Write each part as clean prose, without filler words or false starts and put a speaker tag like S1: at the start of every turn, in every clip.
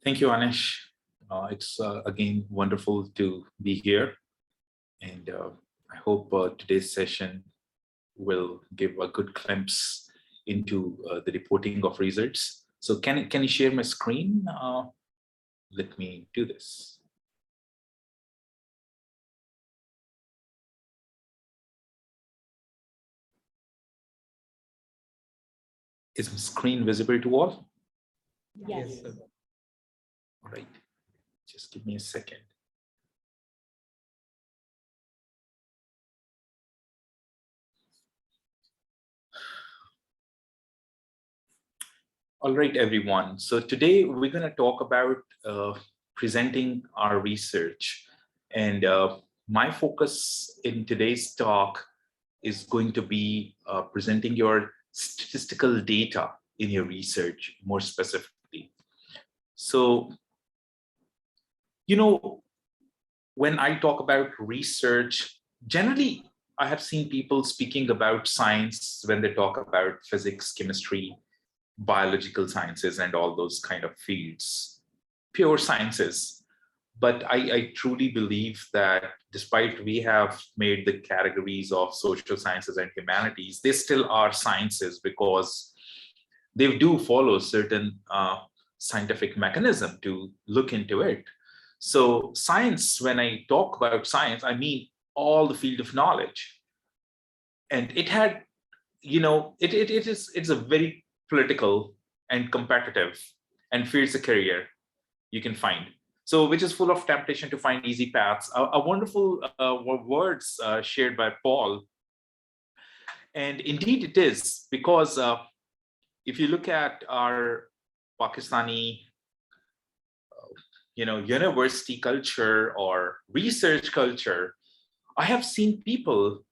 S1: Thank you, Anish. It's again wonderful to be here, and I hope today's session will give a good glimpse into the reporting of results. So, can you share my screen? Let me do this. Is my screen visible to all?
S2: Yes.
S1: All right. Just give me a second. All right, everyone. So today we're going to talk about presenting our research. And my focus in today's talk is going to be presenting your statistical data in your research more specifically. So, when I talk about research, generally, I have seen people speaking about science when they talk about physics, chemistry, biological sciences, and all those kind of fields, pure sciences. But I truly believe that despite we have made the categories of social sciences and humanities, they still are sciences because they do follow certain scientific mechanism to look into it. So science, when I talk about science, I mean all the field of knowledge. And it had, it's a very political and competitive and fierce a career you can find. So which is full of temptation to find easy paths. A wonderful words shared by Paul. And indeed it is, because if you look at our Pakistani university culture or research culture, I have seen people,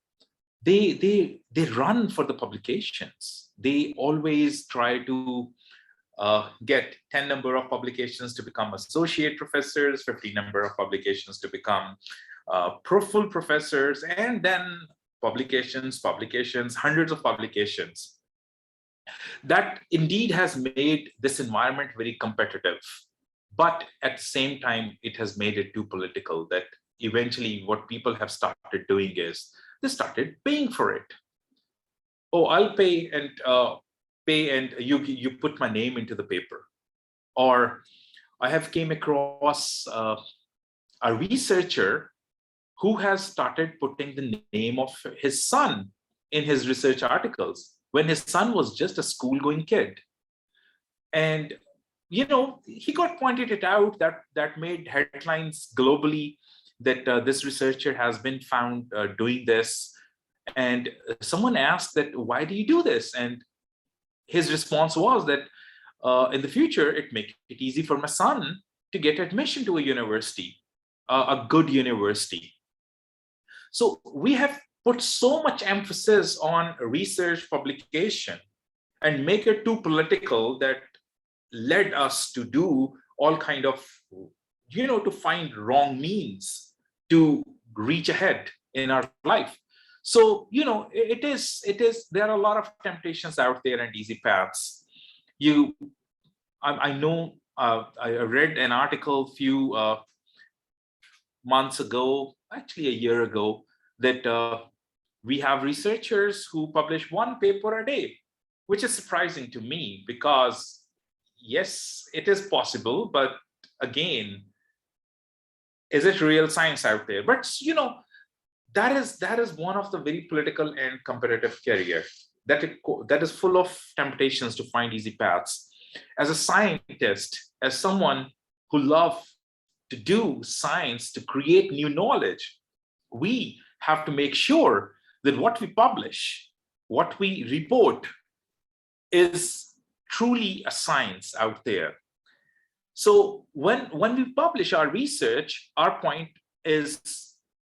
S1: they run for the publications. They always try to get 10 number of publications to become associate professors, 50 number of publications to become full professors, and then publications, hundreds of publications. That indeed has made this environment very competitive. But at the same time, it has made it too political that eventually what people have started doing is they started paying for it. Oh, I'll pay and you put my name into the paper. Or I have came across a researcher who has started putting the name of his son in his research articles when his son was just a school-going kid. And he got pointed it out that made headlines globally that this researcher has been found doing this. And someone asked that, why do you do this? And his response was that in the future, it make it easy for my son to get admission to a university, a good university. So we have put so much emphasis on research publication and make it too political that led us to do all kind of, to find wrong means to reach ahead in our life. So, it is, there are a lot of temptations out there and easy paths. I know, I read an article a few months ago, actually a year ago, that we have researchers who publish one paper a day, which is surprising to me because yes, it is possible, but again, is it real science out there? But that is one of the very political and competitive career that is full of temptations to find easy paths. As a scientist, as someone who loves to do science to create new knowledge, we have to make sure that what we publish, what we report, is truly a science out there. So when we publish our research, our point is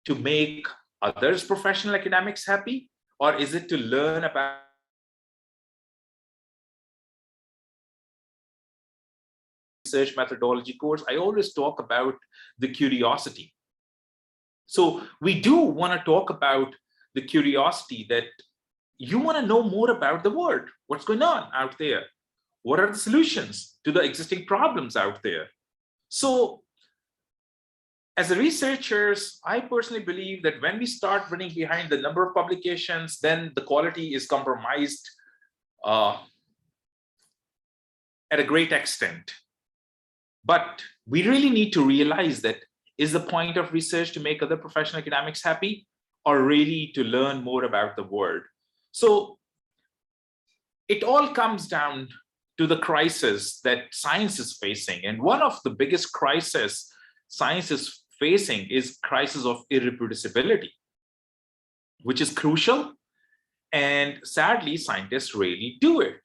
S1: to make others professional academics happy, or is it to learn about research methodology course? I always talk about the curiosity. So we do want to talk about the curiosity that you want to know more about the world, what's going on out there. What are the solutions to the existing problems out there? So as a researchers, I personally believe that when we start running behind the number of publications, then the quality is compromised at a great extent. But we really need to realize that, is the point of research to make other professional academics happy, or really to learn more about the world? So it all comes down to the crisis that science is facing. And one of the biggest crises science is facing is crisis of irreproducibility, which is crucial. And sadly, scientists rarely do it.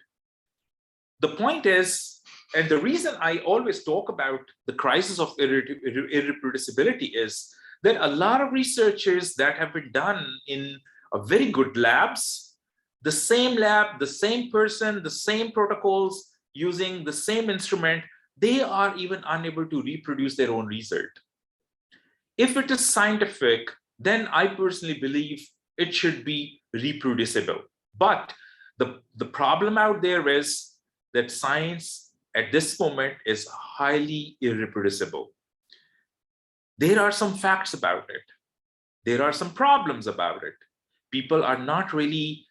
S1: The point is, and the reason I always talk about the crisis of irreproducibility is that a lot of researchers that have been done in a very good labs, the same lab, the same person, the same protocols, using the same instrument, they are even unable to reproduce their own result. If it is scientific, then I personally believe it should be reproducible. But the problem out there is that science at this moment is highly irreproducible. There are some facts about it. There are some problems about it. People are not really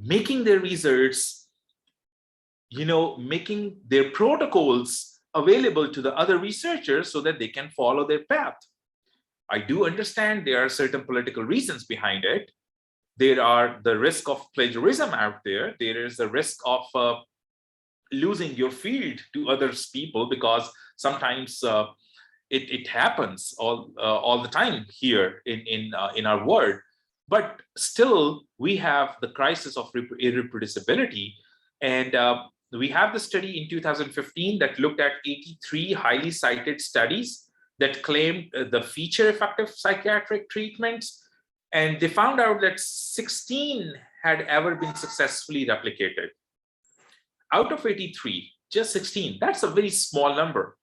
S1: making their results, making their protocols available to the other researchers so that they can follow their path. I do understand there are certain political reasons behind it. There are the risk of plagiarism out there. There is the risk of losing your field to other people, because sometimes it happens all the time here in our world. But still, we have the crisis of irreproducibility. And we have the study in 2015 that looked at 83 highly cited studies that claimed the feature effective psychiatric treatments. And they found out that 16 had ever been successfully replicated. Out of 83, just 16, that's a very small number.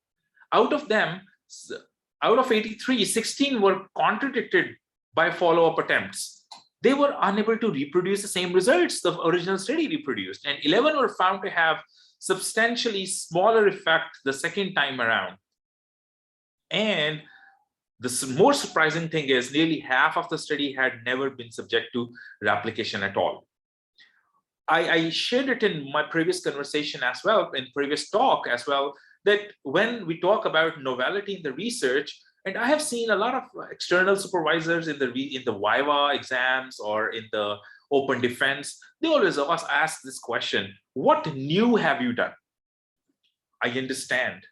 S1: Out of 83, 16 were contradicted by follow-up attempts. They were unable to reproduce the same results the original study reproduced, and 11 were found to have substantially smaller effect the second time around. And the more surprising thing is nearly half of the study had never been subject to replication at all. I shared it in my previous conversation as well, in previous talk as well, that when we talk about novelty in the research, and I have seen a lot of external supervisors in the Viva exams or in the open defense, they always ask this question: what new have you done? I understand.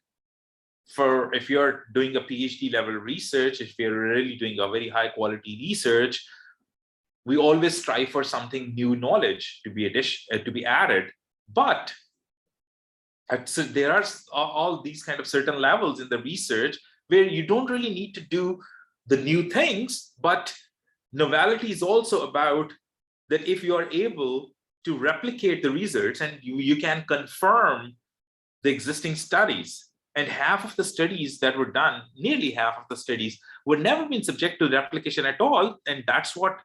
S1: For if you're doing a PhD level research, if you're really doing a very high quality research, we always strive for something new knowledge to be added. But there are all these kind of certain levels in the research where you don't really need to do the new things, but novelty is also about that if you are able to replicate the results and you can confirm the existing studies. And half of the studies that were done, nearly half of the studies, were never been subject to replication at all. And that's what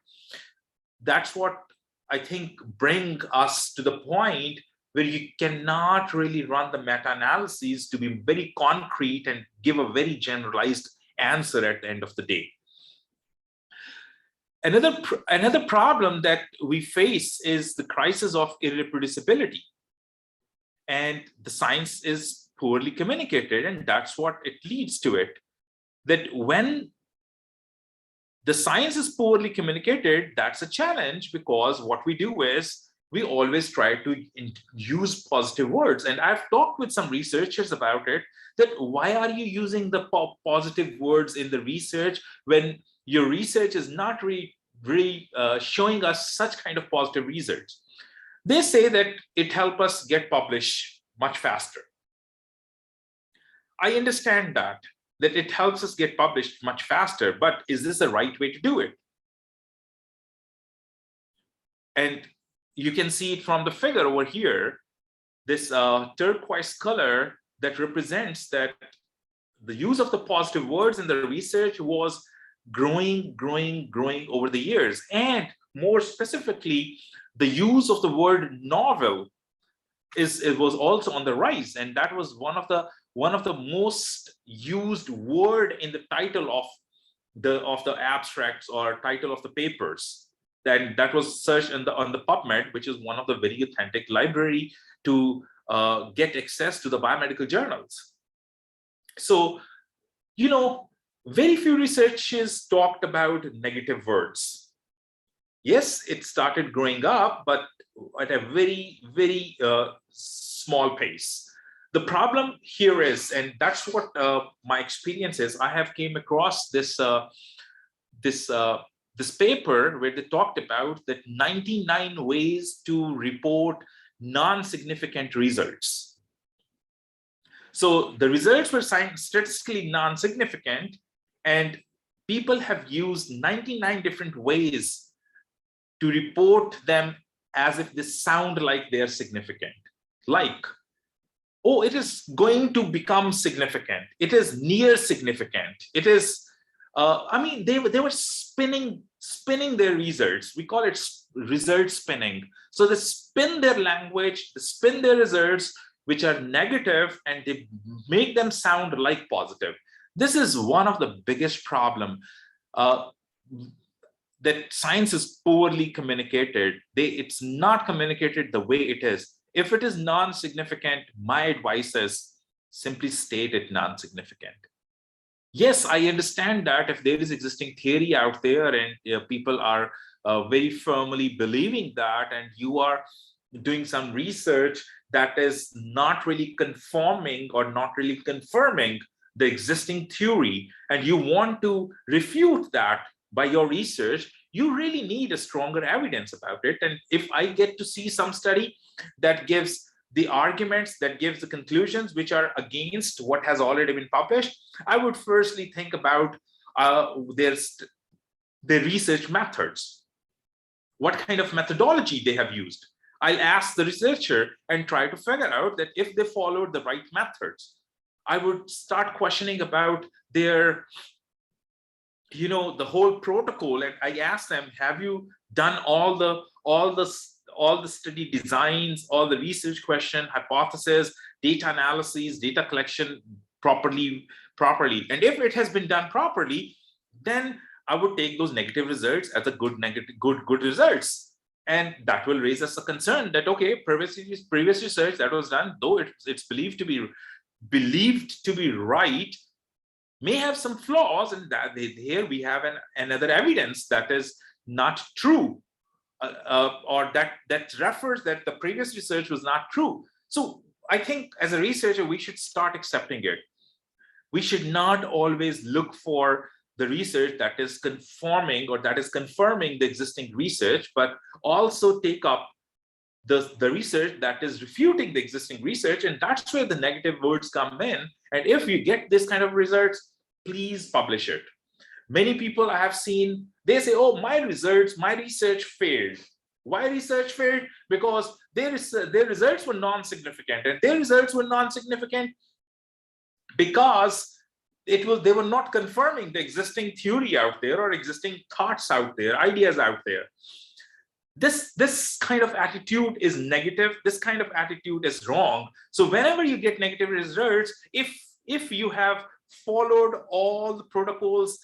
S1: I think bring us to the point where you cannot really run the meta-analyses to be very concrete and give a very generalized answer at the end of the day. Another problem that we face is the crisis of irreproducibility. And the science is poorly communicated, and that's what it leads to it. That when the science is poorly communicated, that's a challenge, because what we do is we always try to use positive words. And I've talked with some researchers about it, that why are you using the positive words in the research when your research is not really showing us such kind of positive results? They say that it helps us get published much faster. I understand that it helps us get published much faster, but is this the right way to do it? And you can see it from the figure over here, this turquoise color that represents that the use of the positive words in the research was growing over the years. And more specifically, the use of the word novel was also on the rise. And that was one of the one of the most used word in the title of the abstracts or title of the papers. That was searched on the PubMed, which is one of the very authentic library to get access to the biomedical journals. So, very few researchers talked about negative words. Yes, it started growing up, but at a very, very small pace. The problem here is, and that's what my experience is, I have came across this paper where they talked about that 99 ways to report non-significant results. So the results were statistically non-significant, and people have used 99 different ways to report them as if they sound like they're significant. Like, oh, it is going to become significant. It is near significant. It is, they were spinning their results. We call it result spinning. So they spin their language, they spin their results, which are negative, and they make them sound like positive. This is one of the biggest problem that science is poorly communicated. It's not communicated the way it is. If it is non-significant, my advice is simply state it non-significant. Yes, I understand that if there is existing theory out there and people are very firmly believing that, and you are doing some research that is not really conforming or not really confirming the existing theory, and you want to refute that by your research, you really need a stronger evidence about it. And if I get to see some study that gives the arguments, that gives the conclusions which are against what has already been published, I would firstly think about their research methods. What kind of methodology they have used. I'll ask the researcher and try to figure out that if they followed the right methods. I would start questioning about their, the whole protocol, and I asked them, have you done all the study designs, all the research question, hypothesis, data analysis, data collection properly? And if it has been done properly, then I would take those negative results as a good results. And that will raise us a concern that, okay, previous research that was done, though it's believed to be right, may have some flaws, and that here we have another evidence that is not true, or that refers that the previous research was not true. So I think as a researcher, we should start accepting it. We should not always look for the research that is conforming or that is confirming the existing research, but also take up the research that is refuting the existing research. And that's where the negative words come in. And if you get this kind of results, please publish it. Many people I have seen, they say, oh, my research failed. Why research failed? Because their results were non-significant. And their results were non-significant because they were not confirming the existing theory out there or existing thoughts out there, ideas out there. This kind of attitude is negative. This kind of attitude is wrong. So whenever you get negative results, if you have followed all the protocols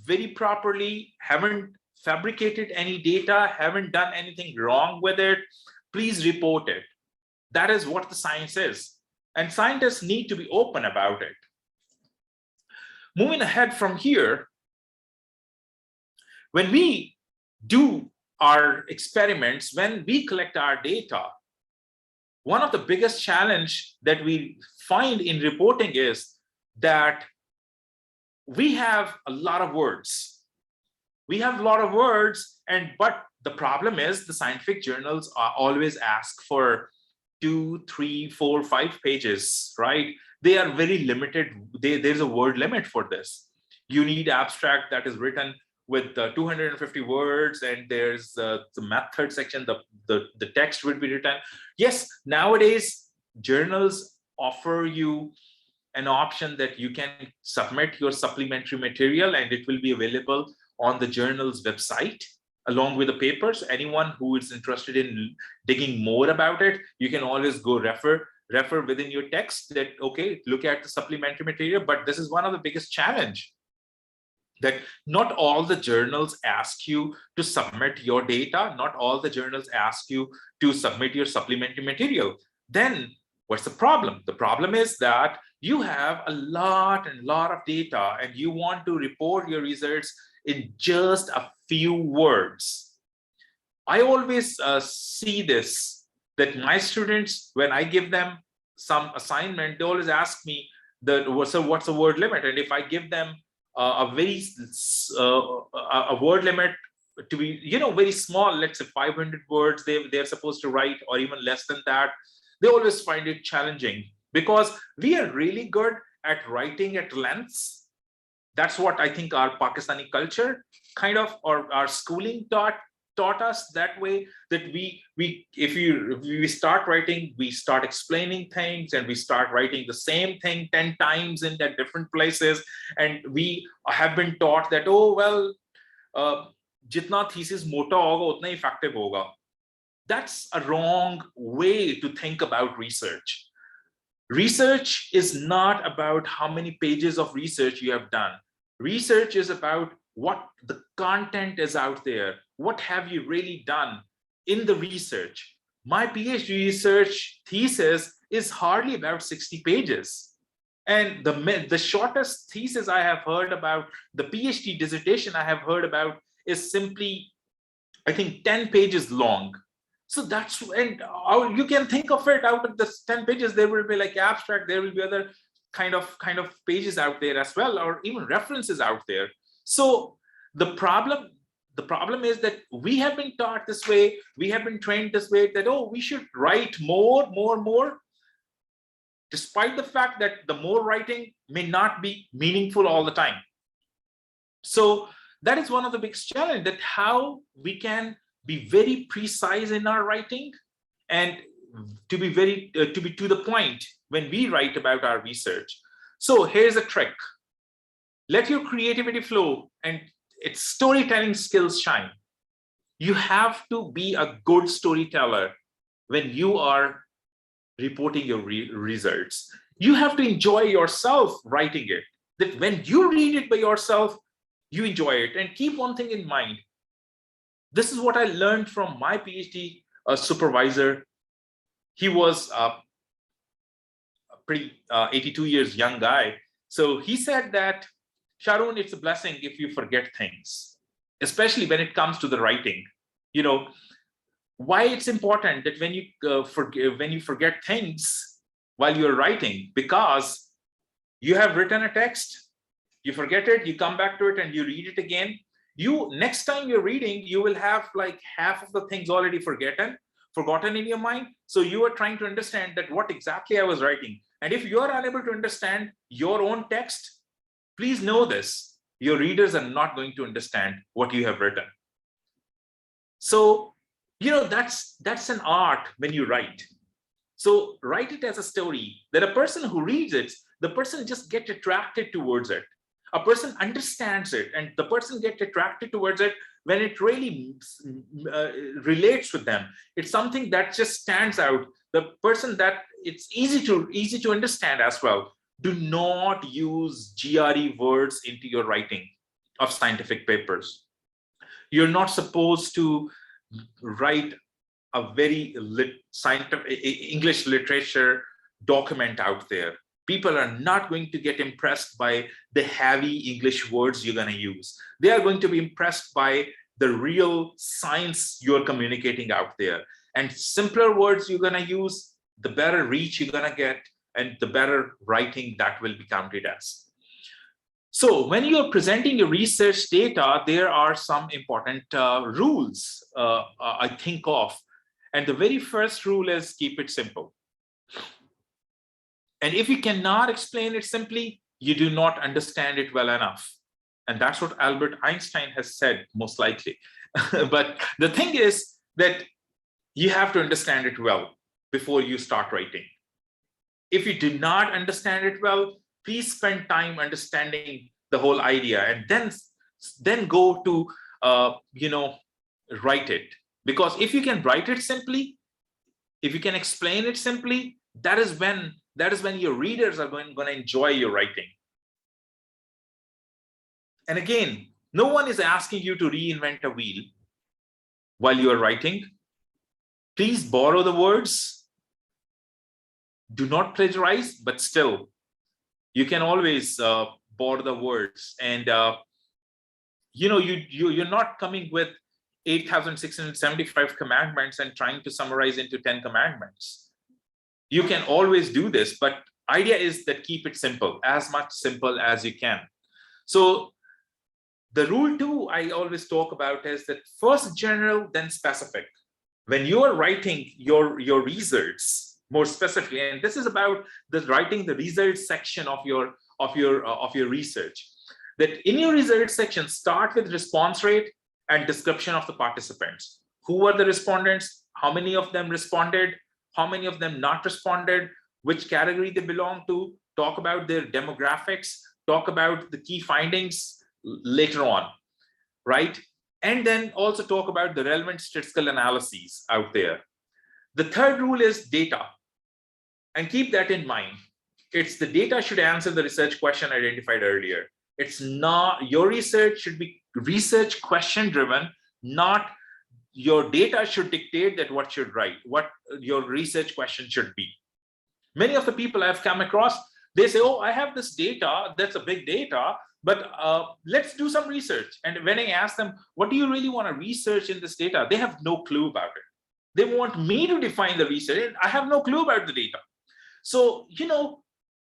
S1: very properly, haven't fabricated any data, haven't done anything wrong with it, please report it. That is what the science is. And scientists need to be open about it. Moving ahead from here, when we do our experiments, when we collect our data, one of the biggest challenge that we find in reporting is that we have a lot of words. We have a lot of words, but the problem is the scientific journals are always ask for 2, 3, 4, 5 pages, right? They are very limited. There's a word limit for this. You need abstract that is written with 250 words, and there's the method section, the text would be written. Yes, nowadays journals offer you an option that you can submit your supplementary material and it will be available on the journal's website along with the papers. Anyone who is interested in digging more about it, you can always go refer refer within your text that, okay, look at the supplementary material, but this is one of the biggest challenge, that not all the journals ask you to submit your data, not all the journals ask you to submit your supplementary material. Then what's the problem? The problem is that you have a lot of data and you want to report your results in just a few words. I always see this, that my students, when I give them some assignment, they always ask me that, so what's the word limit? And if I give them a word limit to be, very small, let's say 500 words they're supposed to write, or even less than that, they always find it challenging, because we are really good at writing at lengths. That's what I think our Pakistani culture kind of, or our schooling taught us that way, that if we start writing, we start explaining things, and we start writing the same thing 10 times in that different places, and we have been taught that, oh well, jitna thesis mota hoga utna effective hoga. That's a wrong way to think about research. Research is not about how many pages of research you have done. Research is about what the content is out there. What have you really done in the research? My PhD research thesis is hardly about 60 pages. And the shortest thesis I have heard about, the PhD dissertation I have heard about, is simply, I think, 10 pages long. So that's, and you can think of it, out of the 10 pages, there will be like abstract, there will be other kind of pages out there as well, or even references out there. So the problem is that we have been taught this way, we have been trained this way, that, oh, we should write more, despite the fact that the more writing may not be meaningful all the time. So that is one of the biggest challenges, that how we can be very precise in our writing, and to be to the point when we write about our research. So here's a trick. Let your creativity flow and its storytelling skills shine. You have to be a good storyteller when you are reporting your results. You have to enjoy yourself writing it, that when you read it by yourself, you enjoy it. And keep one thing in mind. This is what I learned from my PhD supervisor. He was a pretty 82 years young guy. So he said that, Sharon, it's a blessing if you forget things, especially when it comes to the writing. Why it's important that when you forget things while you're writing, because you have written a text, you forget it, you come back to it and you read it again. Next time you're reading, you will have like half of the things already forgotten in your mind. So you are trying to understand that what exactly I was writing. And if you are unable to understand your own text, please know this, your readers are not going to understand what you have written. So, that's an art when you write. So write it as a story, that a person who reads it, the person just gets attracted towards it. A person understands it, and the person gets attracted towards it when it really relates with them. It's something that just stands out. The person that it's easy to understand as well. Do not use GRE words into your writing of scientific papers. You're not supposed to write a very scientific English literature document out there. People are not going to get impressed by the heavy English words you're going to use. They are going to be impressed by the real science you're communicating out there. And simpler words you're going to use, the better reach you're going to get, and the better writing that will be counted as. So when you're presenting your research data, there are some important rules I think of. And the very first rule is keep it simple. And if you cannot explain it simply, you do not understand it well enough. And that's what Albert Einstein has said, most likely. But the thing is that you have to understand it well before you start writing. If you do not understand it well, please spend time understanding the whole idea, and then go to write it. Because if you can write it simply, if you can explain it simply, that is when your readers are going to enjoy your writing. And again, no one is asking you to reinvent a wheel while you are writing. Please borrow the words. Do not plagiarize, but still, you can always borrow the words. And you're not coming with 8,675 commandments and trying to summarize into 10 commandments. You can always do this, but idea is that keep it simple, as much simple as you can. So the rule 2 I always talk about is that first general, then specific. When you are writing your results more specifically, and this is about writing the results section of your research, that in your results section, start with response rate and description of the participants. Who were the respondents? How many of them responded? How many of them not responded? Which category they belong to? Talk about their demographics. Talk about the key findings later on, right? And then also talk about the relevant statistical analyses out there. The third rule is data. And keep that in mind. It's the data should answer the research question identified earlier. It's not, your research should be research question driven, not your data should dictate that what should write, what your research question should be. Many of the people I've come across, they say, oh, I have this data, that's a big data, but let's do some research. And when I ask them, what do you really want to research in this data? They have no clue about it. They want me to define the research. I have no clue about the data. So,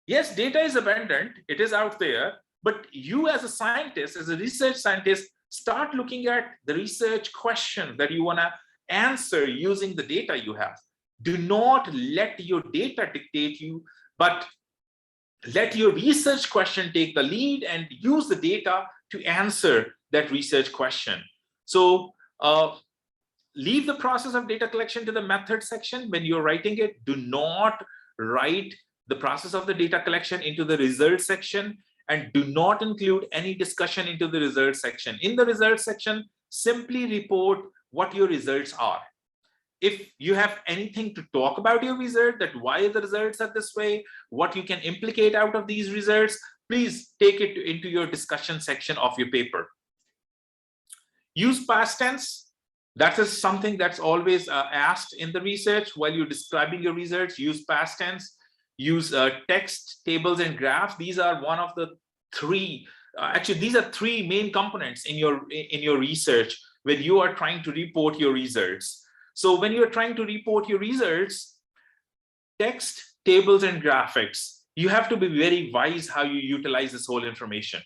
S1: yes, data is abundant, it is out there, but you as a scientist, as a research scientist, start looking at the research question that you want to answer using the data you have. Do not let your data dictate you, but let your research question take the lead and use the data to answer that research question. So leave the process of data collection to the method section when you're writing it. Do not write the process of the data collection into the results section, and do not include any discussion into the results section. In the results section, simply report what your results are. If you have anything to talk about your result, that why the results are this way, what you can implicate out of these results, please take it into your discussion section of your paper. Use past tense. That is something that's always asked in the research. While you're describing your research, use past tense. Use text, tables, and graphs. These are one of the three, actually, these are three main components in your research when you are trying to report your results. So when you're trying to report your results, text, tables, and graphics, you have to be very wise how you utilize this whole information.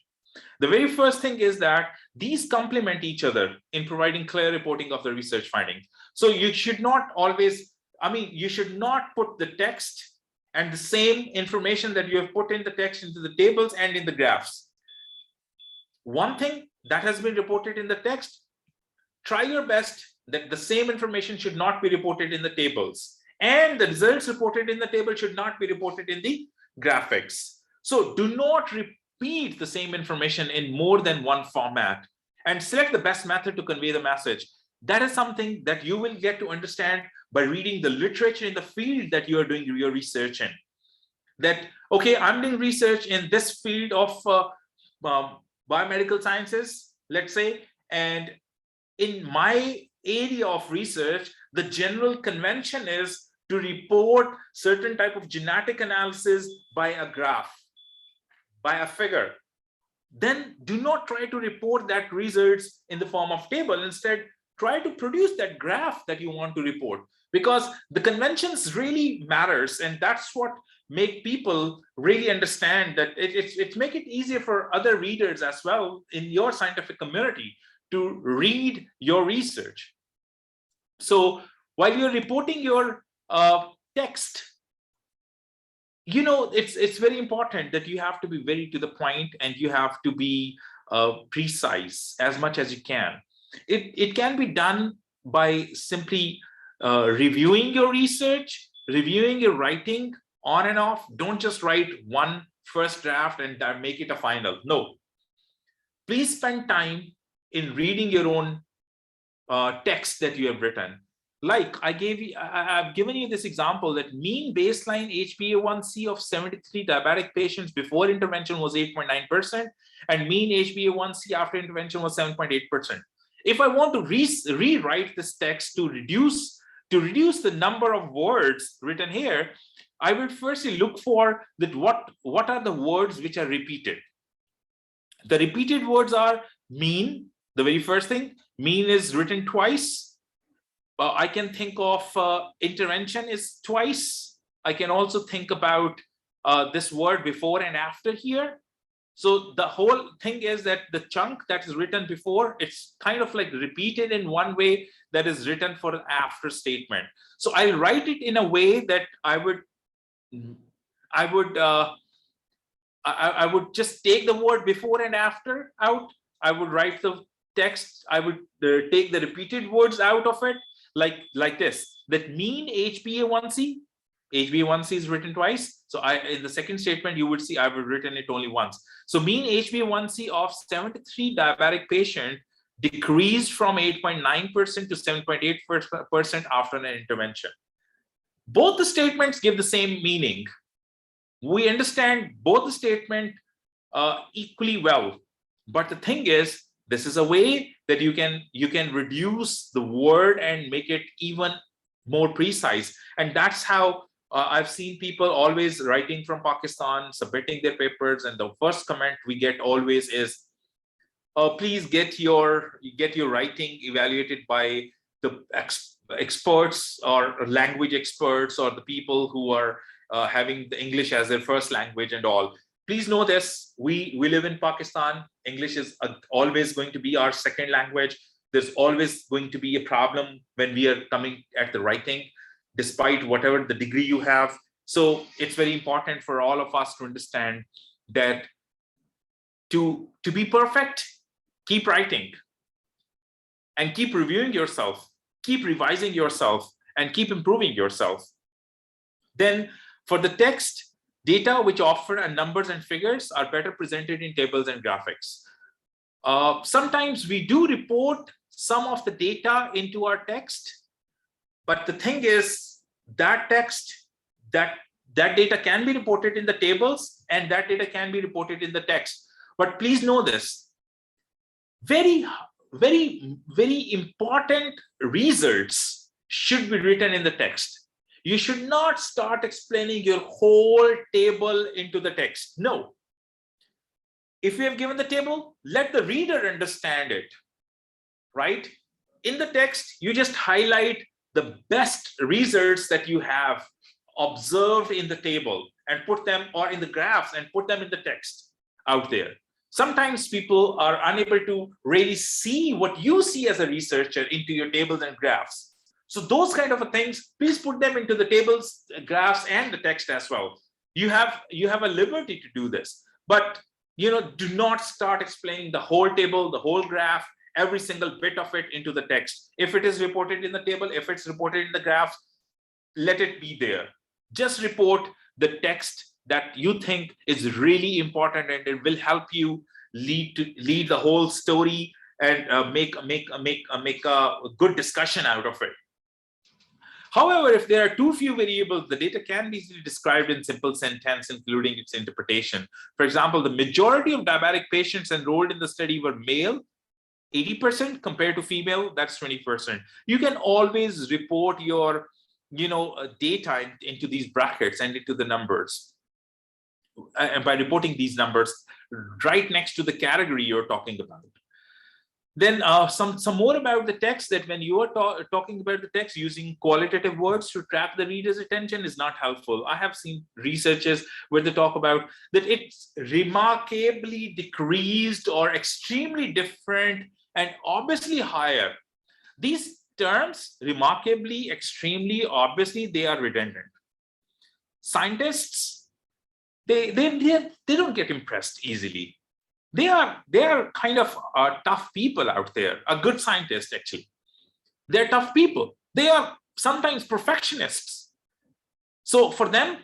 S1: The very first thing is that these complement each other in providing clear reporting of the research findings. So you should not always, you should not put the text and the same information that you have put in the text into the tables and in the graphs. One thing that has been reported in the text, try your best that the same information should not be reported in the tables, and the results reported in the table should not be reported in the graphics. So do not repeat the same information in more than one format, and select the best method to convey the message. That is something that you will get to understand by reading the literature in the field that you are doing your research in. That, okay, I'm doing research in this field of biomedical sciences, let's say, and in my area of research, the general convention is to report certain type of genetic analysis by a graph, by a figure. Then do not try to report that results in the form of table. Instead, try to produce that graph that you want to report, because the conventions really matters, and that's what make people really understand that it make it easier for other readers as well in your scientific community to read your research. So while you're reporting your text, it's very important that you have to be very to the point, and you have to be precise as much as you can. It can be done by simply reviewing your research, reviewing your writing on and off. Don't just write one first draft and make it a final. No. Please spend time in reading your own text that you have written. Like I've given you this example that mean baseline HbA1c of 73 diabetic patients before intervention was 8.9%, and mean HbA1c after intervention was 7.8%. If I want to rewrite this text to reduce the number of words written here, I will firstly look for that what are the words which are repeated. The repeated words are mean, the very first thing. Mean is written twice. I can think of intervention is twice. I can also think about this word before and after here. So the whole thing is that the chunk that is written before, it's kind of like repeated in one way that is written for an after statement. So I'll write it in a way that I would just take the word before and after out. I would write the text. I would take the repeated words out of it. Like this, that mean HbA1c is written twice. So in the second statement, you would see I've written it only once. So mean HbA1c of 73 diabetic patient decreased from 8.9% to 7.8% after an intervention. Both the statements give the same meaning. We understand both the statement equally well. But the thing is, this is a way that you can reduce the word and make it even more precise. And that's how I've seen people always writing from Pakistan, submitting their papers, and the first comment we get always is, please get your writing evaluated by the experts or language experts or the people who are having the English as their first language and all. Please know this, we live in Pakistan. English is always going to be our second language. There's always going to be a problem when we are coming at the writing, despite whatever the degree you have. So it's very important for all of us to understand that to be perfect, keep writing and keep reviewing yourself, keep revising yourself, and keep improving yourself. Then for the text, data which offer numbers and figures are better presented in tables and graphics. Sometimes we do report some of the data into our text, but the thing is that data can be reported in the tables and that data can be reported in the text. But please know this, very, very, very important results should be written in the text. You should not start explaining your whole table into the text. No. If you have given the table, let the reader understand it, right? In the text, you just highlight the best results that you have observed in the table and put them, or in the graphs, and put them in the text out there. Sometimes people are unable to really see what you see as a researcher into your tables and graphs. So those kind of things, please put them into the tables, graphs, and the text as well. You have a liberty to do this, but do not start explaining the whole table, the whole graph, every single bit of it into the text. If it is reported in the table, if it's reported in the graph, let it be there. Just report the text that you think is really important, and it will help you lead the whole story and make a good discussion out of it. However, if there are too few variables, the data can be easily described in simple sentence, including its interpretation. For example, the majority of diabetic patients enrolled in the study were male, 80% compared to female, that's 20%. You can always report your data into these brackets and into the numbers. And by reporting these numbers right next to the category you're talking about. Then some more about the text, that when you are talking about the text, using qualitative words to trap the reader's attention is not helpful. I have seen researches where they talk about that it's remarkably decreased or extremely different and obviously higher. These terms, remarkably, extremely, obviously, they are redundant. Scientists, they don't get impressed easily. They are kind of tough people out there. A good scientist, actually, they're tough people. They are sometimes perfectionists. So for them,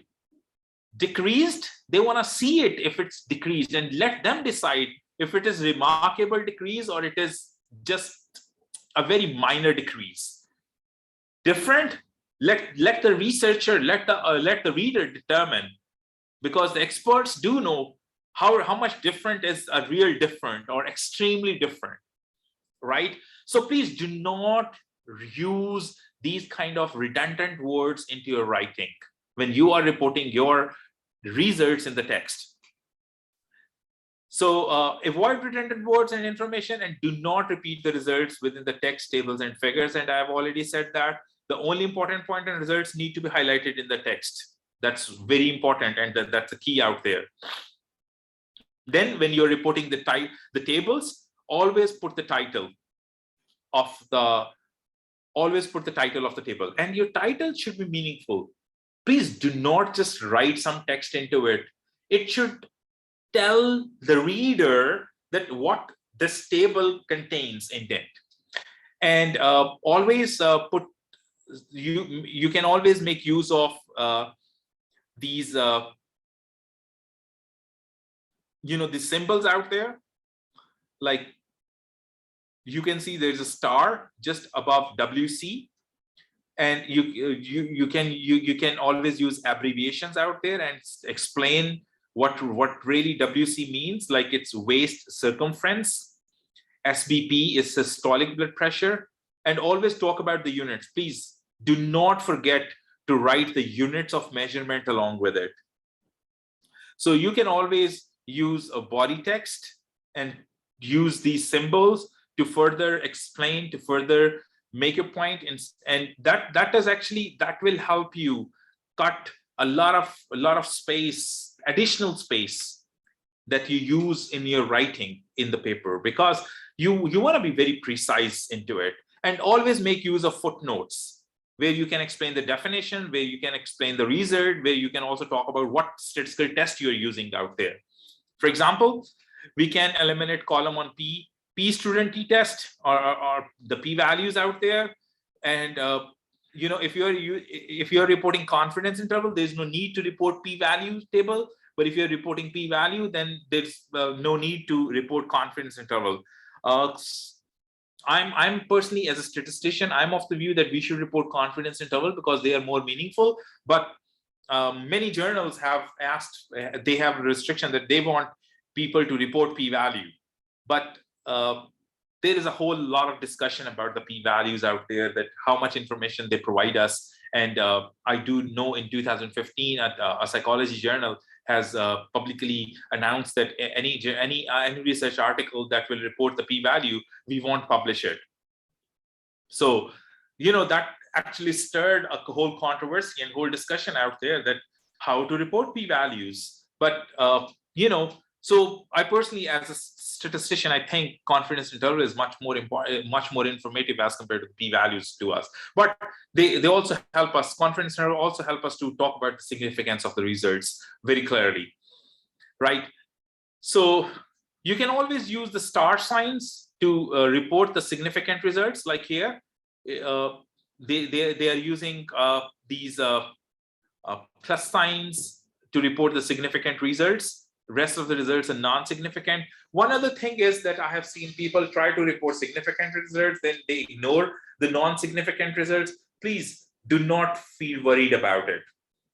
S1: decreased, they want to see it if it's decreased, and let them decide if it is remarkable decrease or it is just a very minor decrease. different, let the researcher, let the reader determine, because the experts do know how much different is a real different or extremely different, right? So please do not use these kind of redundant words into your writing when you are reporting your results in the text. So avoid redundant words and information, and do not repeat the results within the text, tables, and figures. And I've already said that the only important point and results need to be highlighted in the text. That's very important, and that's a key out there. Then when you're reporting the tables, always put the title of the table, and your title should be meaningful. Please do not just write some text into it. It should tell the reader that what this table contains intent. And always put, you can always make use of these these symbols out there. Like you can see there's a star just above WC, and you can always use abbreviations out there and explain what really WC means, like it's waist circumference. SBP is systolic blood pressure, and always talk about the units. Please do not forget to write the units of measurement along with it. So you can always use a body text and use these symbols to further explain, to further make a point, and that will help you cut a lot of space, additional space that you use in your writing in the paper, because you want to be very precise into it. And always make use of footnotes where you can explain the definition, where you can explain the result, where you can also talk about what statistical test you're using out there. For example, we can eliminate column on P student t-test or the p-values out there. And if you're reporting confidence interval, there's no need to report p-value table. But if you're reporting p-value, then there's no need to report confidence interval. I'm personally, as a statistician, I'm of the view that we should report confidence interval because they are more meaningful. But many journals have asked, they have a restriction that they want people to report p-value. But there is a whole lot of discussion about the p-values out there, that how much information they provide us. And I do know in 2015, a psychology journal has publicly announced that any research article that will report the p-value, we won't publish it. So, that actually stirred a whole controversy and whole discussion out there, that how to report p-values. But, so I personally, as a statistician, I think confidence interval is much more important, much more informative as compared to p-values to us. But they also help us. Confidence interval also help us to talk about the significance of the results very clearly, right? So you can always use the star signs to report the significant results. Like here, they are using these plus signs to report the significant results. Rest of the results are non-significant. One other thing is that I have seen people try to report significant results, then they ignore the non-significant results. Please do not feel worried about it.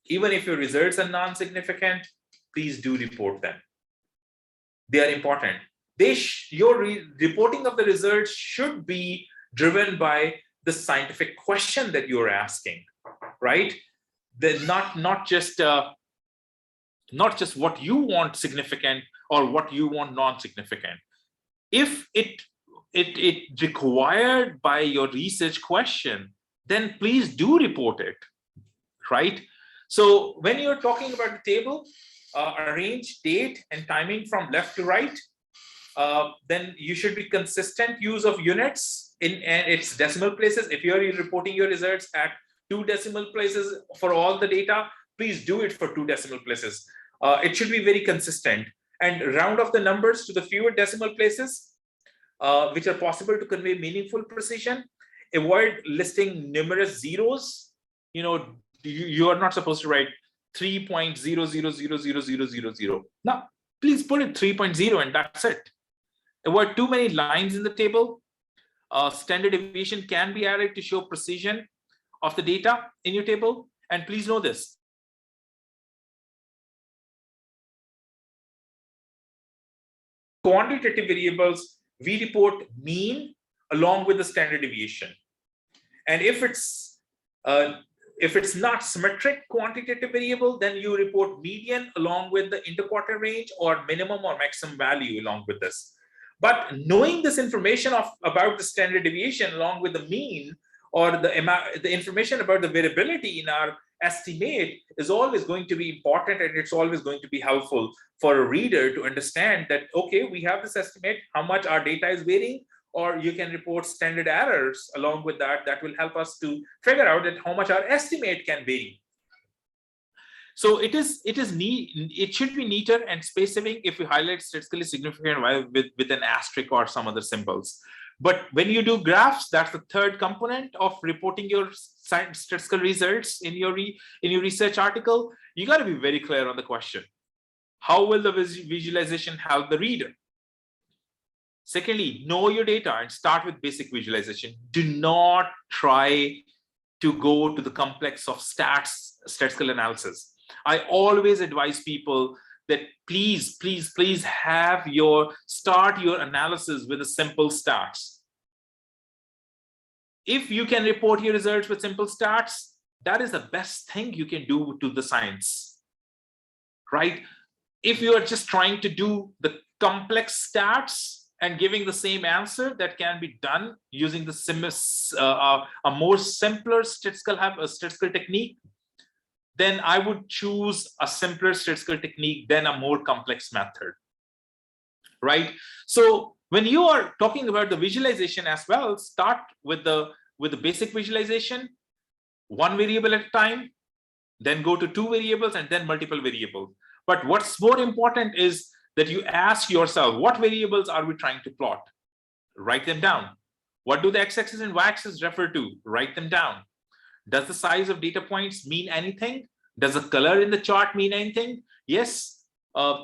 S1: Even if your results are non-significant, please do report them. They are important. Your reporting of the results should be driven by the scientific question that you're asking, right? They're not just what you want significant or what you want non-significant. If it required by your research question, then please do report it, right? So when you're talking about the table, arrange date and timing from left to right, then you should be consistent use of units in its decimal places. If you're reporting your results at 2 decimal places for all the data, please do it for 2 decimal places. It should be very consistent, and round off the numbers to the fewer decimal places, which are possible to convey meaningful precision. Avoid listing numerous zeros. You are not supposed to write 3.0000000. No, please put it 3.0 and that's it. Avoid too many lines in the table. Standard deviation can be added to show precision. of the data in your table. And please know this. Quantitative variables, we report mean along with the standard deviation. And if it's not symmetric quantitative variable, then you report median along with the interquartile range, or minimum or maximum value along with this. But knowing this information about the standard deviation along with the mean, or the information about the variability in our estimate, is always going to be important, and it's always going to be helpful for a reader to understand that, okay, we have this estimate, how much our data is varying, or you can report standard errors along with that. That will help us to figure out that how much our estimate can vary. So it should be neater and space saving if you highlight statistically significant with an asterisk or some other symbols. But when you do graphs, that's the third component of reporting your statistical results in your research article. You got to be very clear on the question. How will the visualization help the reader? Secondly, know your data and start with basic visualization. Do not try to go to the complex of statistical analysis. I always advise people that please start your analysis with a simple stats. If you can report your results with simple stats, that is the best thing you can do to the science, right? If you are just trying to do the complex stats and giving the same answer that can be done using a more simpler statistical technique, then I would choose a simpler statistical technique than a more complex method, right? So when you are talking about the visualization as well, start with the basic visualization, one variable at a time, then go to two variables, and then multiple variables. But what's more important is that you ask yourself, what variables are we trying to plot? Write them down. What do the x-axis and y-axis refer to? Write them down. Does the size of data points mean anything? Does the color in the chart mean anything? Yes,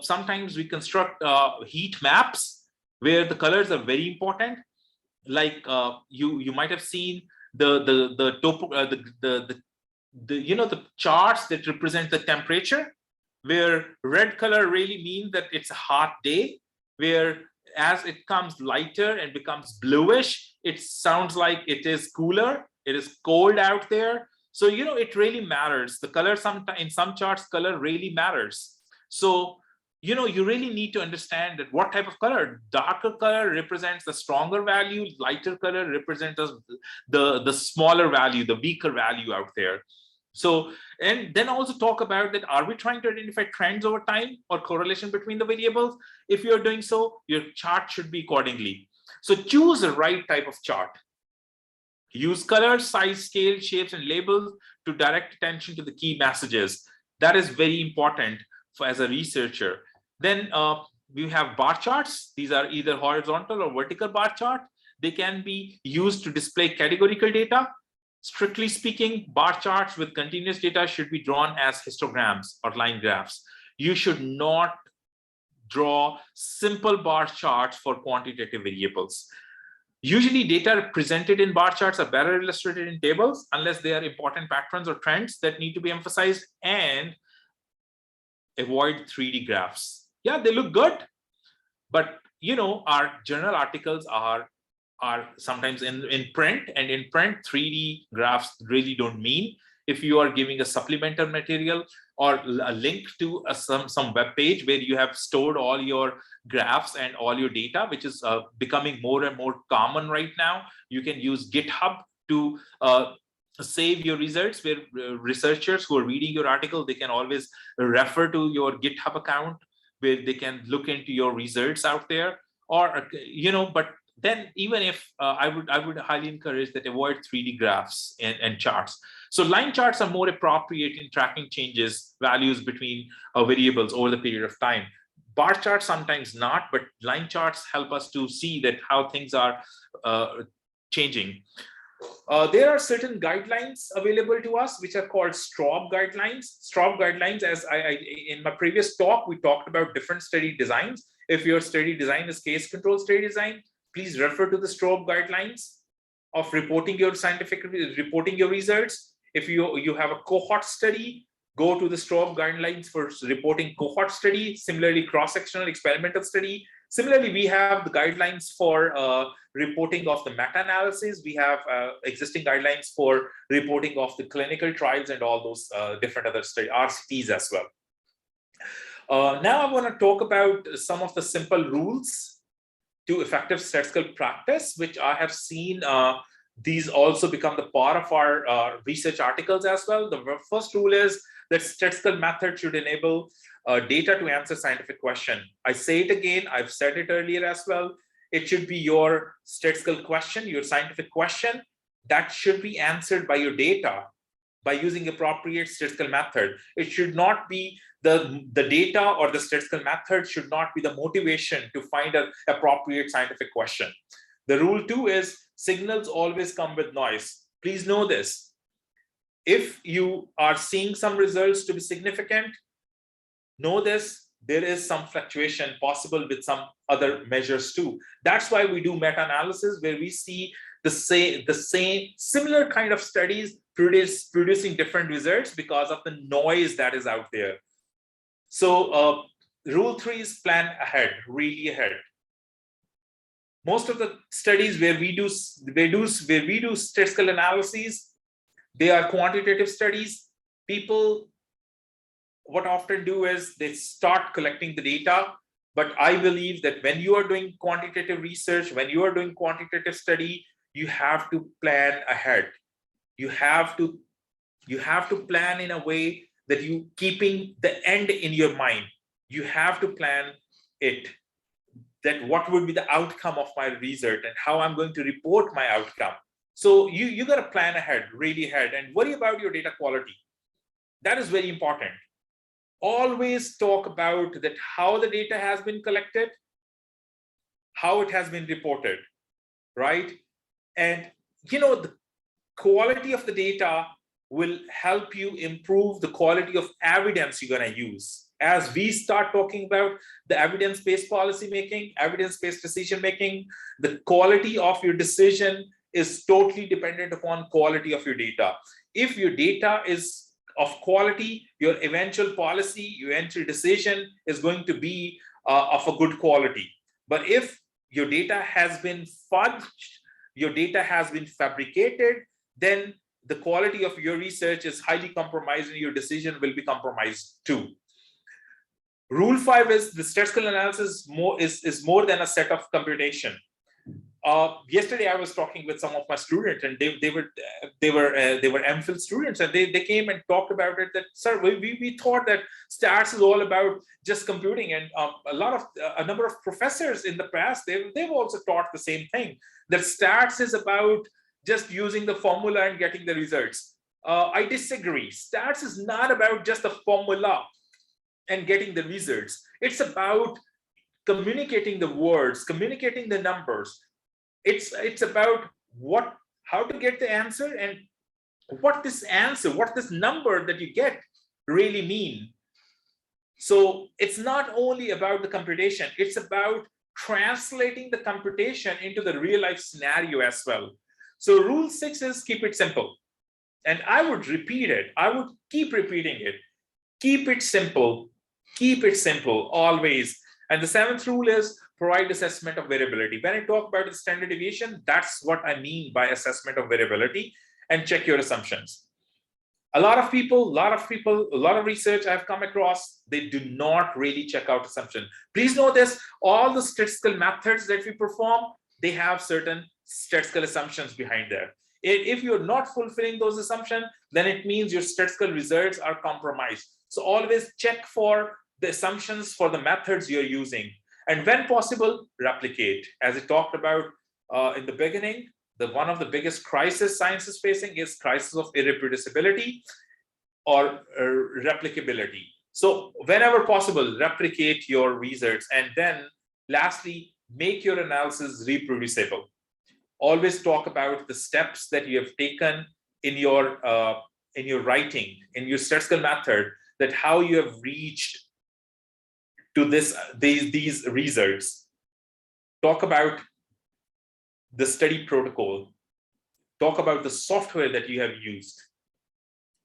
S1: sometimes we construct heat maps where the colors are very important. Like you might have seen the charts that represent the temperature, where red color really means that it's a hot day, where as it comes lighter and becomes bluish, it sounds like it is cooler, it is cold out there. So, it really matters. The color, in some charts, color really matters. So, you really need to understand that what type of color. Darker color represents the stronger value, lighter color represents the smaller value, the weaker value out there. So, and then also talk about that, are we trying to identify trends over time or correlation between the variables? If you're doing so, your chart should be accordingly. So choose the right type of chart. Use color, size, scale, shapes, and labels to direct attention to the key messages. That is very important as a researcher. Then we have bar charts. These are either horizontal or vertical bar chart. They can be used to display categorical data. Strictly speaking, bar charts with continuous data should be drawn as histograms or line graphs. You should not draw simple bar charts for quantitative variables. Usually data presented in bar charts are better illustrated in tables unless they are important patterns or trends that need to be emphasized, and avoid 3D graphs. Yeah, they look good, but our journal articles are sometimes in print, and in print 3D graphs really don't mean. If you are giving a supplemental material or a link to some web page where you have stored all your graphs and all your data, which is becoming more and more common right now, you can use GitHub to save your results, where researchers who are reading your article, they can always refer to your GitHub account where they can look into your results out there. Or but then even if I would highly encourage that avoid 3D graphs and charts. So line charts are more appropriate in tracking changes, values between variables over the period of time. Bar charts sometimes not, but line charts help us to see that how things are changing. There are certain guidelines available to us which are called STROBE guidelines. STROBE guidelines, as in my previous talk, we talked about different study designs. If your study design is case control study design, please refer to the STROBE guidelines. of reporting your results. If you have a cohort study, go to the STROBE guidelines for reporting cohort study. Similarly, cross-sectional experimental study. Similarly, we have the guidelines for reporting of the meta-analysis. We have existing guidelines for reporting of the clinical trials and all those different other study RCTs as well. Now I want to talk about some of the simple rules to effective statistical practice, which I have seen these also become the part of our research articles as well. The first rule is that statistical method should enable data to answer scientific question. I say it again, I've said it earlier as well. It should be your statistical question, your scientific question that should be answered by your data by using appropriate statistical method. It should not be the data or the statistical method should not be the motivation to find an appropriate scientific question. The rule 2 is signals always come with noise. Please know this. If you are seeing some results to be significant, know this, there is some fluctuation possible with some other measures too. That's why we do meta-analysis, where we see the same similar kind of studies producing different results because of the noise that is out there. So rule 3 is plan ahead, really ahead. Most of the studies where we do statistical analyses, they are quantitative studies. People, what often do is they start collecting the data. But I believe that when you are doing quantitative research, when you are doing quantitative study, you have to plan ahead. You have to plan in a way that you keeping the end in your mind. You have to plan it, that what would be the outcome of my research and how I'm going to report my outcome. So you got to plan ahead, really ahead, and worry about your data quality. That is very important. Always talk about that how the data has been collected, how it has been reported, right? And the quality of the data will help you improve the quality of evidence you're going to use. As we start talking about the evidence-based policy making, evidence-based decision making, the quality of your decision is totally dependent upon quality of your data. If your data is of quality, your eventual policy, your eventual decision is going to be of a good quality. But if your data has been fudged, your data has been fabricated, then the quality of your research is highly compromised and your decision will be compromised too. Rule 5 is the statistical analysis is more than a set of computation. Yesterday I was talking with some of my students, and they were MPhil students, and they came and talked about it. That, sir, we thought that stats is all about just computing, and a number of professors in the past they've also taught the same thing, that stats is about just using the formula and getting the results. I disagree. Stats is not about just the formula and getting the results. It's about communicating the words, communicating the numbers. It's about how to get the answer and what this number that you get really mean. So it's not only about the computation, it's about translating the computation into the real life scenario as well. So rule 6 is keep it simple. And I would repeat it. I would keep repeating it. Keep it simple. Keep it simple always. And the 7th rule is provide assessment of variability. When I talk about the standard deviation, that's what I mean by assessment of variability, and check your assumptions. A lot of research I've come across, they do not really check out assumption. Please know this, all the statistical methods that we perform, they have certain statistical assumptions behind there. If you're not fulfilling those assumptions, then it means your statistical results are compromised. So always check for the assumptions for the methods you're using. And when possible, replicate. As I talked about in the beginning, one of the biggest crises science is facing is crisis of irreproducibility or replicability. So whenever possible, replicate your results. And then lastly, make your analysis reproducible. Always talk about the steps that you have taken in your writing, in your statistical method, that how you have reached to these results. Talk about the study protocol. talk about the software that you have used,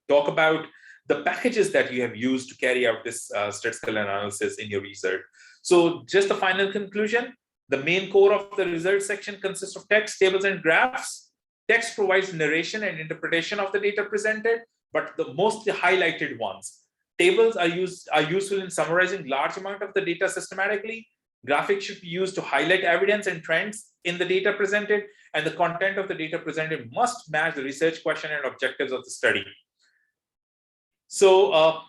S1: talk about the packages that you have used to carry out this statistical analysis in your research. So just the final conclusion, the main core of the results section consists of text, tables, and graphs. Text provides narration and interpretation of the data presented, but the most highlighted ones. Tables are useful in summarizing large amount of the data systematically. Graphics should be used to highlight evidence and trends in the data presented, and the content of the data presented must match the research question and objectives of the study. So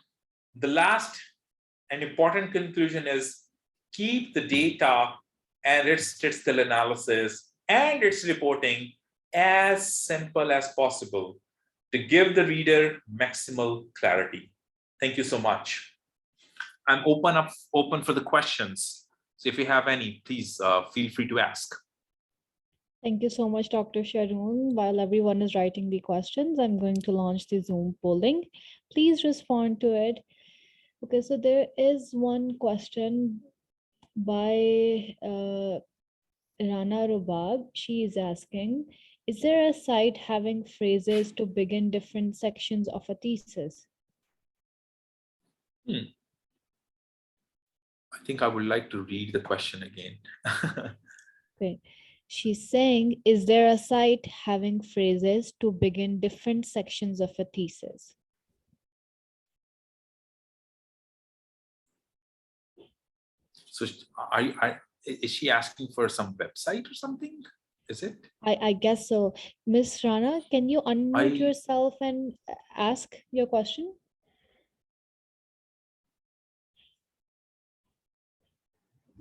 S1: the last and important conclusion is keep the data and its statistical analysis and its reporting as simple as possible to give the reader maximal clarity. Thank you so much. I'm open for the questions. So if you have any, please feel free to ask.
S2: Thank you so much, Dr. Sharon. While everyone is writing the questions, I'm going to launch the Zoom polling. Please respond to it. Okay, so there is one question by Rana Rubab. She is asking, is there a site having phrases to begin different sections of a thesis?
S1: I think I would like to read the question again.
S2: Okay. She's saying, is there a site having phrases to begin different sections of a thesis?
S1: So is she asking for some website or something? Is it?
S2: I guess so. Ms. Rana, can you unmute yourself and ask your question?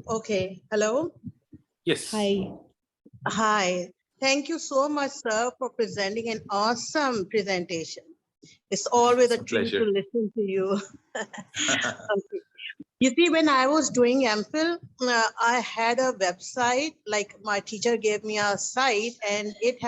S3: Okay, hello?
S1: Yes.
S2: Hi.
S3: Hi, thank you so much, sir, for presenting an awesome presentation. It's always a treat to listen to you. Okay. You see, when I was doing MPhil, I had a website, like my teacher gave me a site, and it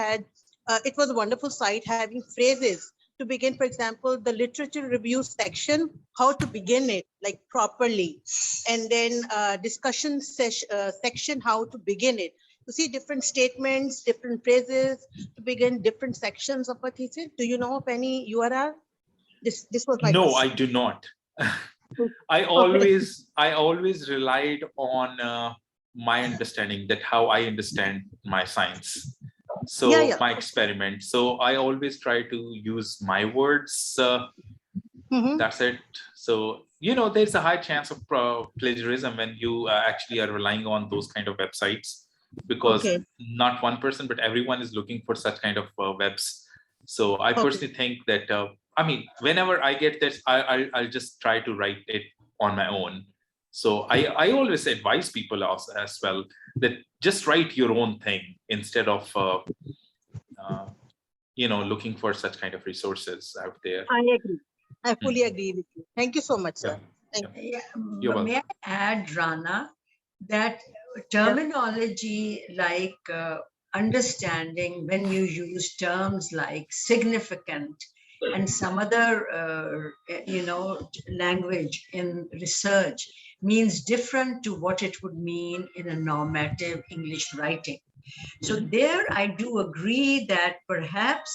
S3: was a wonderful site having phrases to begin, for example, the literature review section, how to begin it like properly, and then discussion section, how to begin it. You see different statements, different phrases to begin different sections of a thesis. Do you know of any URL? This was my
S1: No,
S3: question.
S1: I do not. I always relied on my understanding, that how I understand my science. So my experiment. So I always try to use my words. That's it. So, there's a high chance of plagiarism when you actually are relying on those kind of websites, because not one person, but everyone is looking for such kind of webs. So I personally think that, whenever I get this, I'll just try to write it on my own. So I always advise people as well that just write your own thing instead of, looking for such kind of resources out there.
S3: I agree. I fully agree with you. Thank you so much, sir.
S4: May I add, Rana, that terminology like understanding, when you use terms like significant and some other, language in research means different to what it would mean in a normative English writing. So there I do agree that perhaps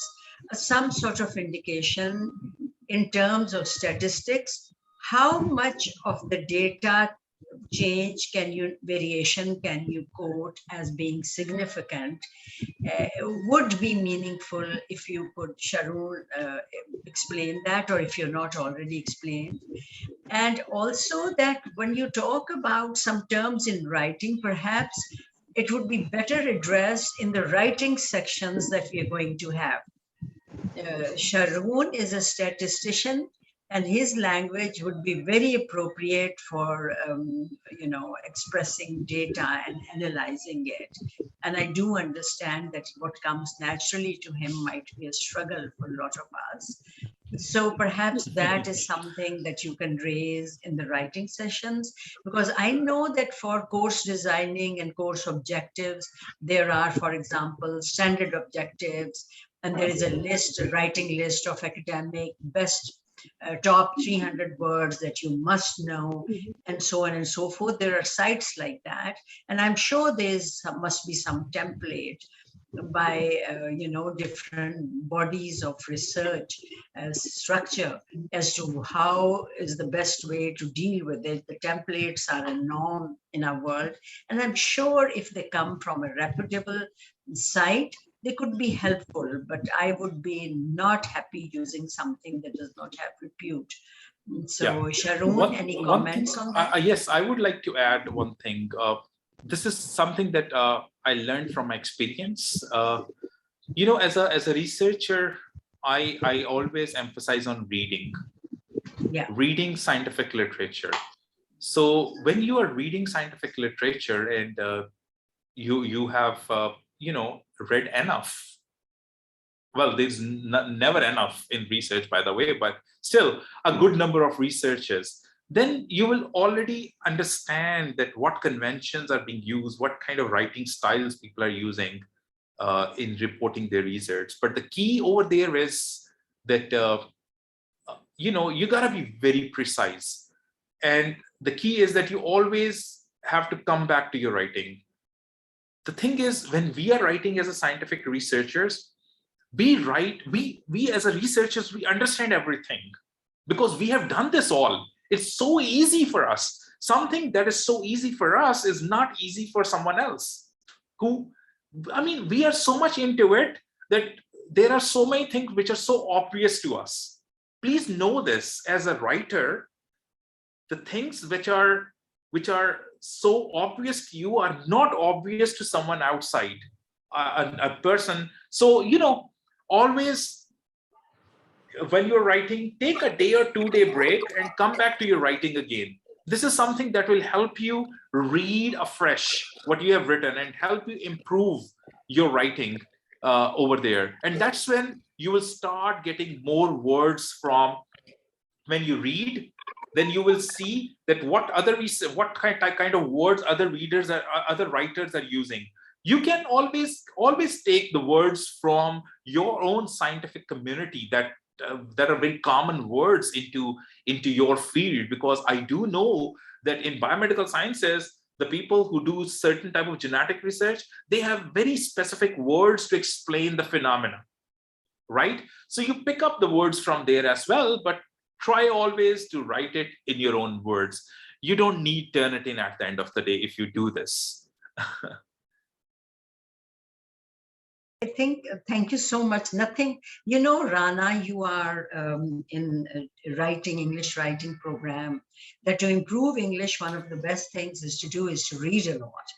S4: some sort of indication in terms of statistics, how much of the data variation can you quote as being significant would be meaningful if you could, Sharon, explain that, or if you're not already explained. And also that when you talk about some terms in writing, perhaps it would be better addressed in the writing sections that we are going to have. Sharon is a statistician, and his language would be very appropriate for, expressing data and analyzing it. And I do understand that what comes naturally to him might be a struggle for a lot of us. So perhaps that is something that you can raise in the writing sessions, because I know that for course designing and course objectives, there are, for example, standard objectives, and there is a writing list of academic best top 300 words that you must know, and so on and so forth. There are sites like that, and I'm sure must be some template by different bodies of research structure as to how is the best way to deal with it. The templates are a norm in our world, and I'm sure if they come from a reputable site, they could be helpful, but I would be not happy using something that does not have repute. So, Sharon, any comments on that?
S1: Yes, I would like to add one thing. This is something that I learned from my experience. As a researcher, I always emphasize on reading scientific literature. So when you are reading scientific literature and you have read enough, well, there's never enough in research, by the way, but still a good number of researchers, then you will already understand that what conventions are being used, what kind of writing styles people are using in reporting their research. But the key over there is that you gotta be very precise, and the key is that you always have to come back to your writing. The thing is, when we are writing as a scientific researchers, we as a researchers, we understand everything because we have done this all. It's so easy for us. Something that is so easy for us is not easy for someone else. We are so much into it that there are so many things which are so obvious to us. Please know this, as a writer, the things which are so obvious to you are not obvious to someone outside, a person. So always, when you're writing, take a day or 2-day break and come back to your writing again. This is something that will help you read afresh what you have written and help you improve your writing over there. And that's when you will start getting more words from, when you read, then you will see that what kind of words other writers are using. You can always take the words from your own scientific community that are very common words into your field, because I do know that in biomedical sciences, the people who do certain type of genetic research, they have very specific words to explain the phenomena, right? So you pick up the words from there as well, but try always to write it in your own words. You don't need Turnitin at the end of the day if you do this.
S4: I think, thank you so much. Nothing, Rana, you are in English writing program, that to improve English, one of the best things is to read a lot.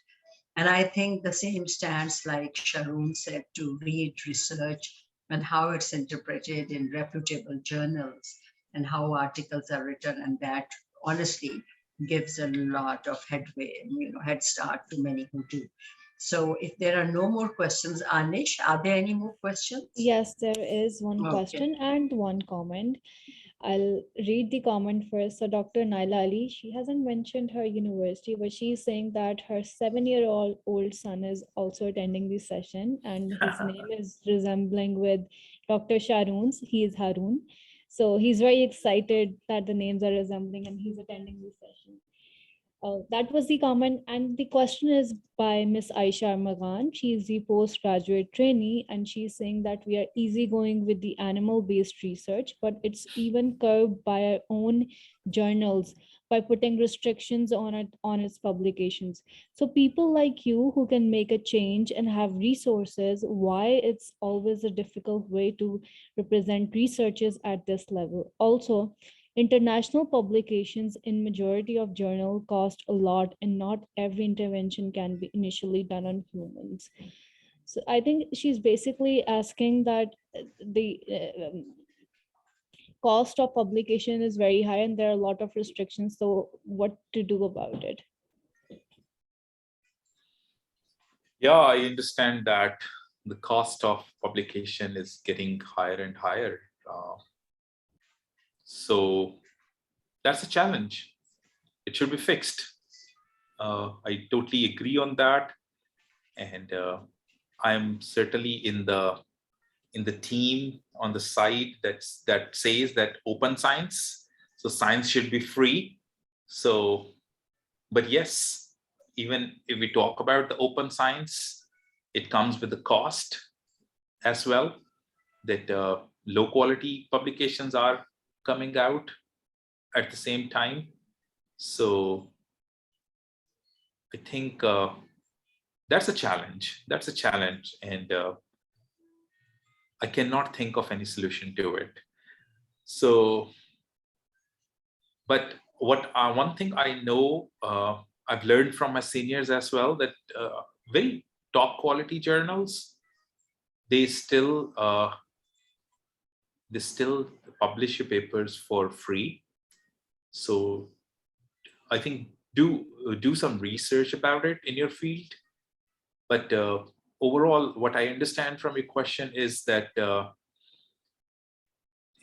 S4: And I think the same stands, like Sharon said, to read research and how it's interpreted in reputable journals and how articles are written. And that honestly gives a lot of head start to many who do. So if there are no more questions, Anish, are there any more questions?
S2: Yes, there is one question and one comment. I'll read the comment first. So Dr. Naila Ali, she hasn't mentioned her university, but she's saying that her 7-year-old son is also attending this session, and his name is resembling with Dr. Sharoon's. He is Haroon. So he's very excited that the names are resembling and he's attending this session. That was the comment, and the question is by Miss Aisha Armagan. She is the postgraduate trainee, and she's saying that we are easygoing with the animal-based research, but it's even curbed by our own journals by putting restrictions on its publications. So people like you who can make a change and have resources, why it's always a difficult way to represent researchers at this level. Also, international publications in majority of journal cost a lot, and not every intervention can be initially done on humans. So I think she's basically asking that the cost of publication is very high and there are a lot of restrictions. So what to do about it?
S1: Yeah, I understand that the cost of publication is getting higher and higher. So that's a challenge. It should be fixed. I totally agree on that. And I'm certainly in the team on the side that says that open science. So science should be free. So, but yes, even if we talk about the open science, It comes with the cost as well, that low quality publications are coming out at the same time. So I think that's a challenge. That's a challenge. And I cannot think of any solution to it. So, but what one thing I know, I've learned from my seniors as well, that very top quality journals, they still publish your papers for free. So I think do some research about it in your field. But overall, what I understand from your question is that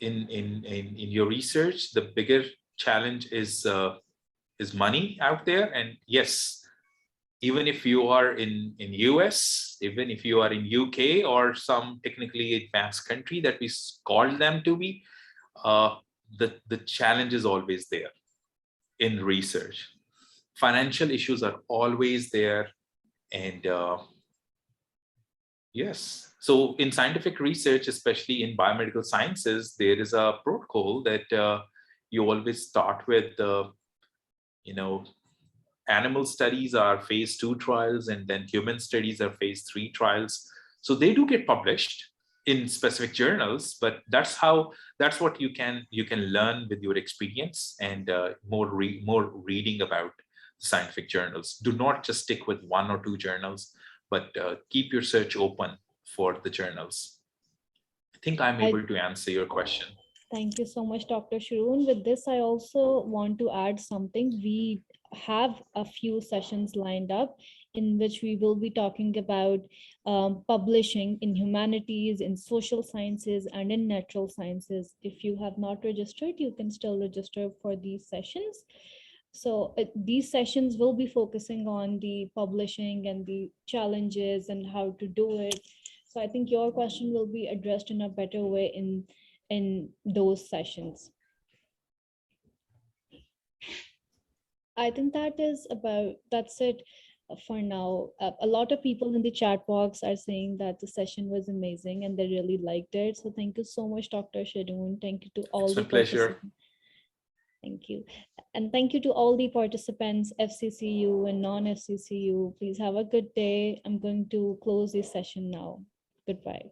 S1: in your research, the bigger challenge is money out there. And yes, even if you are in US, even if you are in UK or some technically advanced country that we call them to be, the challenge is always there in research. Financial issues are always there. And yes, so in scientific research, especially in biomedical sciences, there is a protocol that you always start with, animal studies are phase 2 trials, and then human studies are phase 3 trials. So they do get published in specific journals, but that's what you can learn with your experience and more reading about scientific journals. Do not just stick with 1 or 2 journals, but keep your search open for the journals. I think I'm able to answer your question.
S2: Thank you so much, Dr. Sharoon. With this, I also want to add something. We have a few sessions lined up in which we will be talking about publishing in humanities, in social sciences, and in natural sciences. If you have not registered, you can still register for these sessions. So these sessions will be focusing on the publishing and the challenges and how to do it. So I think your question will be addressed in a better way in those sessions. I think that's it for now. A lot of people in the chat box are saying that the session was amazing and they really liked it. So thank you so much, Dr. Sharoon. Thank you to all the
S1: pleasure.
S2: Thank you. And thank you to all the participants, FCCU and non-FCCU. Please have a good day. I'm going to close this session now. Goodbye.